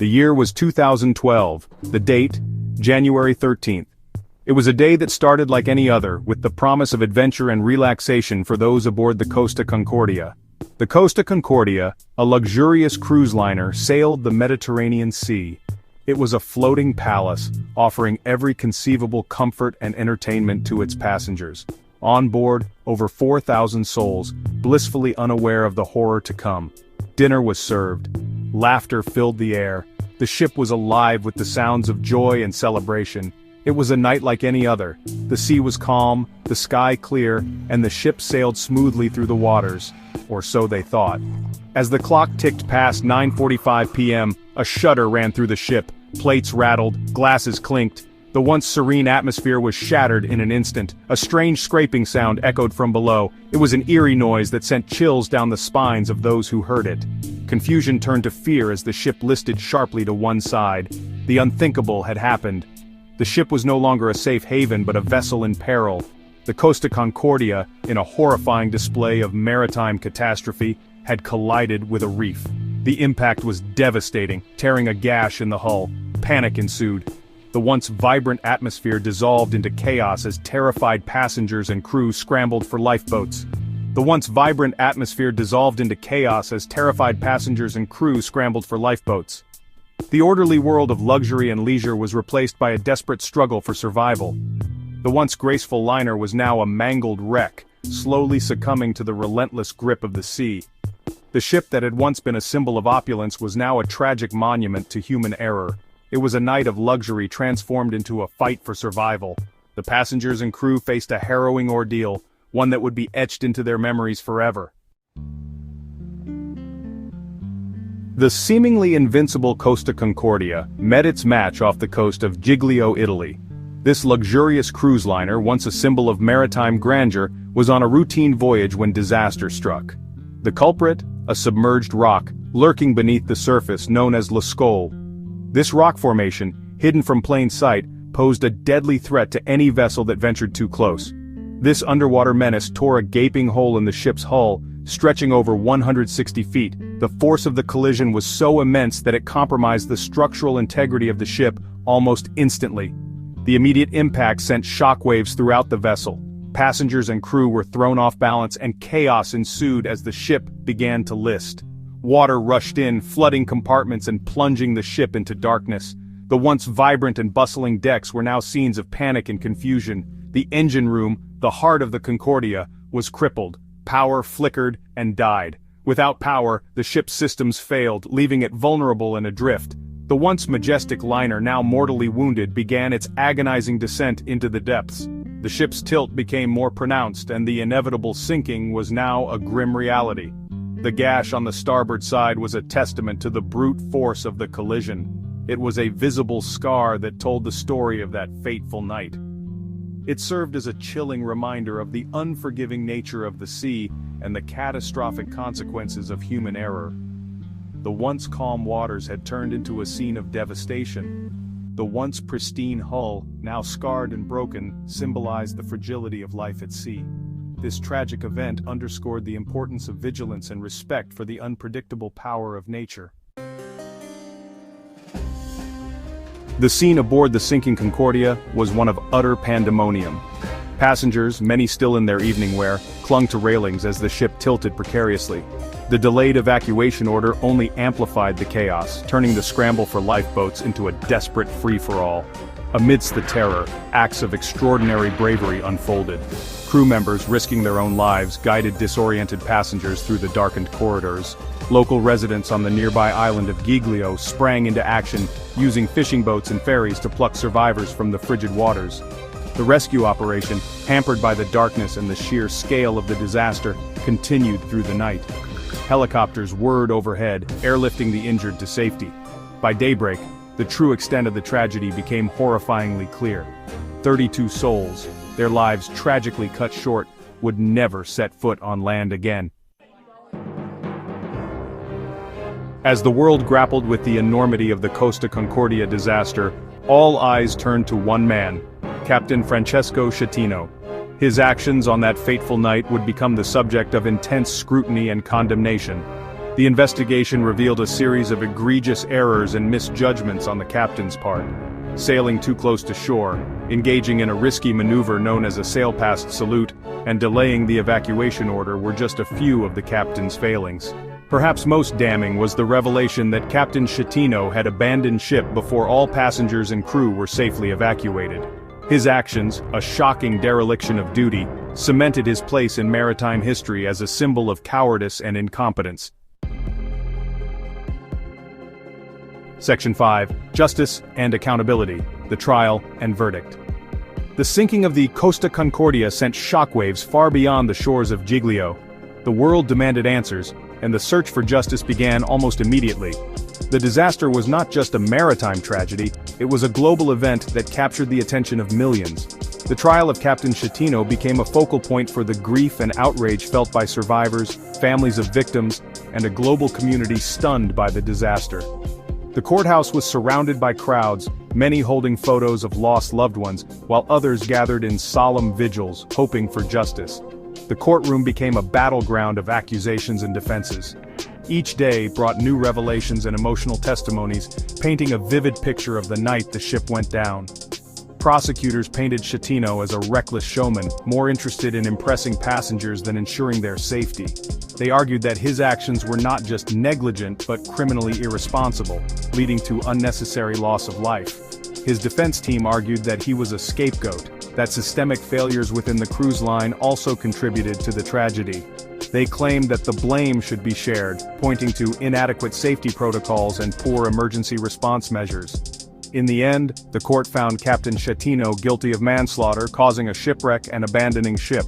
The year was 2012, the date, January 13th. It was a day that started like any other, with the promise of adventure and relaxation for those aboard the Costa Concordia. The Costa Concordia, a luxurious cruise liner, sailed the Mediterranean Sea. It was a floating palace, offering every conceivable comfort and entertainment to its passengers. On board, over 4,000 souls, blissfully unaware of the horror to come. Dinner was served. Laughter filled the air. The ship was alive with the sounds of joy and celebration. It was a night like any other. The sea was calm, the sky clear, and the ship sailed smoothly through the waters. Or so they thought. As the clock ticked past 9:45 p.m., a shudder ran through the ship. Plates rattled, glasses clinked. The once serene atmosphere was shattered in an instant. A strange scraping sound echoed from below. It was an eerie noise that sent chills down the spines of those who heard it. Confusion turned to fear as the ship listed sharply to one side. The unthinkable had happened. The ship was no longer a safe haven but a vessel in peril. The Costa Concordia, in a horrifying display of maritime catastrophe, had collided with a reef. The impact was devastating, tearing a gash in the hull. Panic ensued. The once vibrant atmosphere dissolved into chaos as terrified passengers and crew scrambled for lifeboats. The once vibrant atmosphere dissolved into chaos as terrified passengers and crew scrambled for lifeboats. The orderly world of luxury and leisure was replaced by a desperate struggle for survival. The once graceful liner was now a mangled wreck, slowly succumbing to the relentless grip of the sea. The ship that had once been a symbol of opulence was now a tragic monument to human error. It was a night of luxury transformed into a fight for survival. The passengers and crew faced a harrowing ordeal, one that would be etched into their memories forever. The seemingly invincible Costa Concordia met its match off the coast of Giglio, Italy. This luxurious cruise liner, once a symbol of maritime grandeur, was on a routine voyage when disaster struck. The culprit? A submerged rock, lurking beneath the surface known as Lascaux. This rock formation, hidden from plain sight, posed a deadly threat to any vessel that ventured too close. This underwater menace tore a gaping hole in the ship's hull, stretching over 160 feet. The force of the collision was so immense that it compromised the structural integrity of the ship almost instantly. The immediate impact sent shockwaves throughout the vessel. Passengers and crew were thrown off balance and chaos ensued as the ship began to list. Water rushed in, flooding compartments and plunging the ship into darkness. The once vibrant and bustling decks were now scenes of panic and confusion. The engine room, the heart of the Concordia, was crippled. Power flickered and died. Without power, the ship's systems failed, leaving it vulnerable and adrift. The once majestic liner, now mortally wounded, began its agonizing descent into the depths. The ship's tilt became more pronounced and the inevitable sinking was now a grim reality. The gash on the starboard side was a testament to the brute force of the collision. It was a visible scar that told the story of that fateful night. It served as a chilling reminder of the unforgiving nature of the sea and the catastrophic consequences of human error. The once calm waters had turned into a scene of devastation. The once pristine hull, now scarred and broken, symbolized the fragility of life at sea. This tragic event underscored the importance of vigilance and respect for the unpredictable power of nature. The scene aboard the sinking Concordia was one of utter pandemonium. Passengers, many still in their evening wear, clung to railings as the ship tilted precariously. The delayed evacuation order only amplified the chaos, turning the scramble for lifeboats into a desperate free-for-all. Amidst the terror, acts of extraordinary bravery unfolded. Crew members risking their own lives guided disoriented passengers through the darkened corridors. Local residents on the nearby island of Giglio sprang into action, using fishing boats and ferries to pluck survivors from the frigid waters. The rescue operation, hampered by the darkness and the sheer scale of the disaster, continued through the night. Helicopters whirred overhead, airlifting the injured to safety. By daybreak, the true extent of the tragedy became horrifyingly clear. 32 souls, their lives tragically cut short, would never set foot on land again. As the world grappled with the enormity of the Costa Concordia disaster, all eyes turned to one man, Captain Francesco Schettino. His actions on that fateful night would become the subject of intense scrutiny and condemnation. The investigation revealed a series of egregious errors and misjudgments on the captain's part. Sailing too close to shore, engaging in a risky maneuver known as a sail-past salute, and delaying the evacuation order were just a few of the captain's failings. Perhaps most damning was the revelation that Captain Schettino had abandoned ship before all passengers and crew were safely evacuated. His actions, a shocking dereliction of duty, cemented his place in maritime history as a symbol of cowardice and incompetence. Section 5. Justice and Accountability, the Trial and Verdict. The sinking of the Costa Concordia sent shockwaves far beyond the shores of Giglio. The world demanded answers, and the search for justice began almost immediately. The disaster was not just a maritime tragedy, it was a global event that captured the attention of millions. The trial of Captain Schettino became a focal point for the grief and outrage felt by survivors, families of victims, and a global community stunned by the disaster. The courthouse was surrounded by crowds, many holding photos of lost loved ones, while others gathered in solemn vigils, hoping for justice. The courtroom became a battleground of accusations and defenses. Each day brought new revelations and emotional testimonies, painting a vivid picture of the night the ship went down. Prosecutors painted Schettino as a reckless showman, more interested in impressing passengers than ensuring their safety. They argued that his actions were not just negligent but criminally irresponsible, leading to unnecessary loss of life. His defense team argued that he was a scapegoat, that systemic failures within the cruise line also contributed to the tragedy. They claimed that the blame should be shared, pointing to inadequate safety protocols and poor emergency response measures. In the end, the court found Captain Schettino guilty of manslaughter, causing a shipwreck and abandoning ship.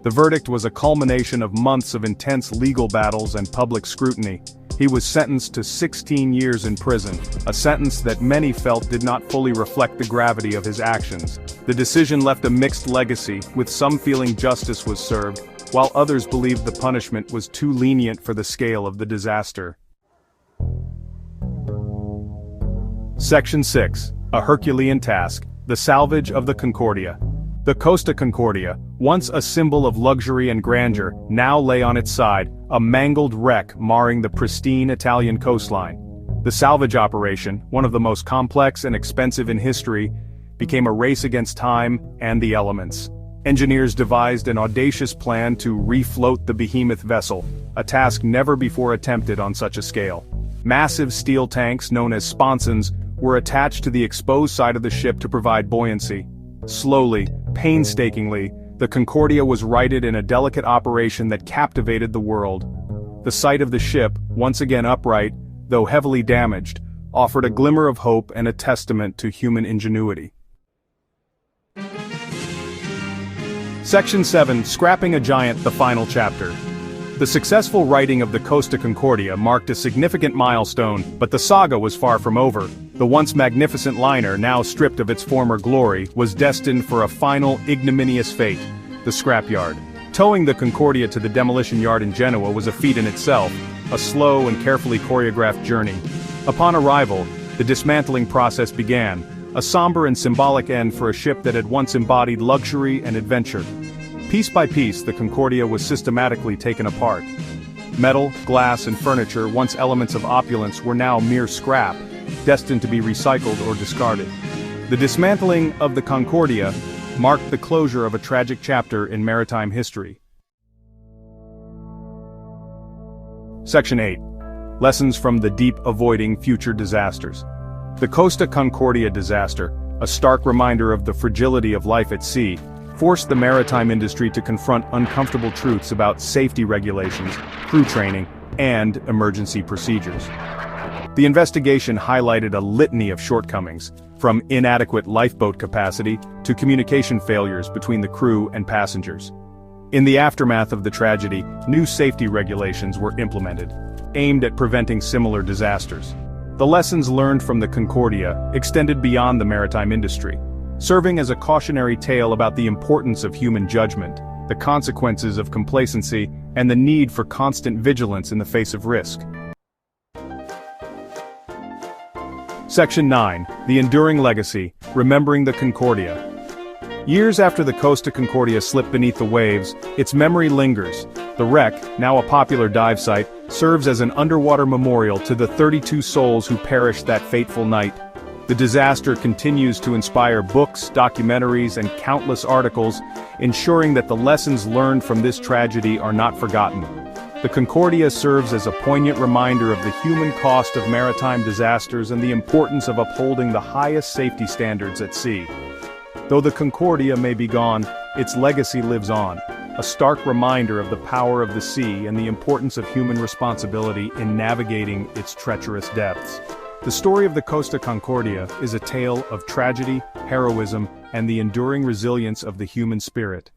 The verdict was a culmination of months of intense legal battles and public scrutiny. He was sentenced to 16 years in prison, a sentence that many felt did not fully reflect the gravity of his actions. The decision left a mixed legacy, with some feeling justice was served, while others believed the punishment was too lenient for the scale of the disaster. Section 6. A Herculean Task, the Salvage of the Concordia. The Costa Concordia, once a symbol of luxury and grandeur, now lay on its side, a mangled wreck marring the pristine Italian coastline. The salvage operation, one of the most complex and expensive in history, became a race against time and the elements. Engineers devised an audacious plan to refloat the behemoth vessel, a task never before attempted on such a scale. Massive steel tanks known as sponsons were attached to the exposed side of the ship to provide buoyancy. Slowly, painstakingly, the Concordia was righted in a delicate operation that captivated the world. The sight of the ship, once again upright, though heavily damaged, offered a glimmer of hope and a testament to human ingenuity. Section 7. Scrapping a Giant, the Final Chapter. The successful righting of the Costa Concordia marked a significant milestone, but the saga was far from over. The once magnificent liner, now stripped of its former glory, was destined for a final ignominious fate: the scrapyard. Towing the Concordia to the demolition yard in Genoa was a feat in itself, a slow and carefully choreographed journey. Upon arrival, the dismantling process began, a somber and symbolic end for a ship that had once embodied luxury and adventure. Piece by piece, the Concordia was systematically taken apart. Metal, glass, and furniture, once elements of opulence, were now mere scrap, destined to be recycled or discarded. The dismantling of the Concordia marked the closure of a tragic chapter in maritime history. Section 8. Lessons from the deep, avoiding future disasters. The Costa Concordia disaster, a stark reminder of the fragility of life at sea, forced the maritime industry to confront uncomfortable truths about safety regulations, crew training, and emergency procedures. The investigation highlighted a litany of shortcomings, from inadequate lifeboat capacity to communication failures between the crew and passengers. In the aftermath of the tragedy, new safety regulations were implemented, aimed at preventing similar disasters. The lessons learned from the Concordia extended beyond the maritime industry, serving as a cautionary tale about the importance of human judgment, the consequences of complacency, and the need for constant vigilance in the face of risk. Section 9. The Enduring Legacy, Remembering the Concordia. Years after the Costa Concordia slipped beneath the waves, its memory lingers. The wreck, now a popular dive site, serves as an underwater memorial to the 32 souls who perished that fateful night. The disaster continues to inspire books, documentaries, and countless articles, ensuring that the lessons learned from this tragedy are not forgotten. The Concordia serves as a poignant reminder of the human cost of maritime disasters and the importance of upholding the highest safety standards at sea. Though the Concordia may be gone, its legacy lives on, a stark reminder of the power of the sea and the importance of human responsibility in navigating its treacherous depths. The story of the Costa Concordia is a tale of tragedy, heroism, and the enduring resilience of the human spirit.